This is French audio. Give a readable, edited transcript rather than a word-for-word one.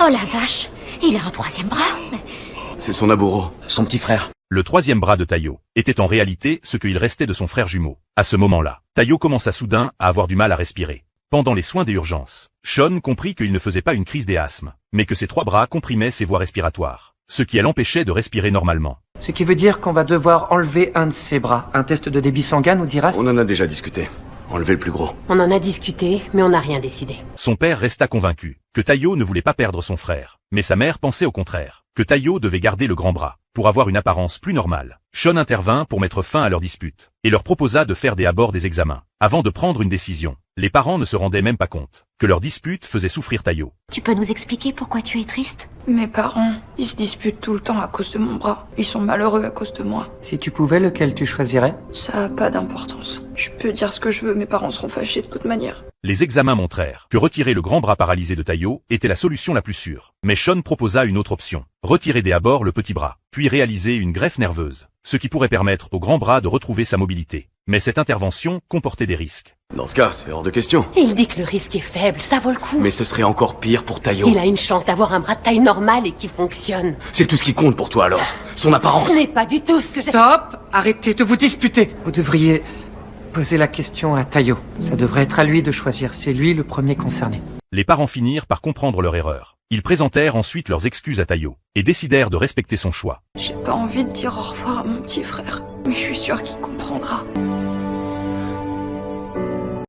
Oh la vache, il a un troisième bras. C'est son Aburo, son petit frère. Le troisième bras de Tayo était en réalité ce qu'il restait de son frère jumeau. À ce moment-là, Tayo commença soudain à avoir du mal à respirer. Pendant les soins des urgences, Sean comprit qu'il ne faisait pas une crise d'asthme, mais que ses 3 bras comprimaient ses voies respiratoires, ce qui l'empêchait de respirer normalement. Ce qui veut dire qu'on va devoir enlever un de ses bras. Un test de débit sanguin nous dira... On en a déjà discuté. Enlevez le plus gros. On en a discuté, mais on n'a rien décidé. Son père resta convaincu que Tayo ne voulait pas perdre son frère, mais sa mère pensait au contraire, que Tayo devait garder le grand bras, pour avoir une apparence plus normale. Sean intervint pour mettre fin à leur dispute, et leur proposa de faire d'abord des examens, avant de prendre une décision. Les parents ne se rendaient même pas compte que leur dispute faisait souffrir Tayo. Tu peux nous expliquer pourquoi tu es triste? Mes parents, ils se disputent tout le temps à cause de mon bras. Ils sont malheureux à cause de moi. Si tu pouvais, lequel tu choisirais? Ça a pas d'importance. Je peux dire ce que je veux, mes parents seront fâchés de toute manière. Les examens montrèrent que retirer le grand bras paralysé de Tayo était la solution la plus sûre. Mais Sean proposa une autre option. Retirer d'abord le petit bras, puis réaliser une greffe nerveuse, ce qui pourrait permettre au grand bras de retrouver sa mobilité. Mais cette intervention comportait des risques. Dans ce cas, c'est hors de question. Il dit que le risque est faible, ça vaut le coup. Mais ce serait encore pire pour Tayo. Il a une chance d'avoir un bras de taille normale et qui fonctionne. C'est tout ce qui compte pour toi alors. Son apparence. Ce n'est pas du tout ce que j'ai... Stop! Arrêtez de vous disputer. Vous devriez poser la question à Tayo. Ça devrait être à lui de choisir. C'est lui le premier concerné. Les parents finirent par comprendre leur erreur. Ils présentèrent ensuite leurs excuses à Tayo, et décidèrent de respecter son choix. J'ai pas envie de dire au revoir à mon petit frère, mais je suis sûre qu'il comprendra.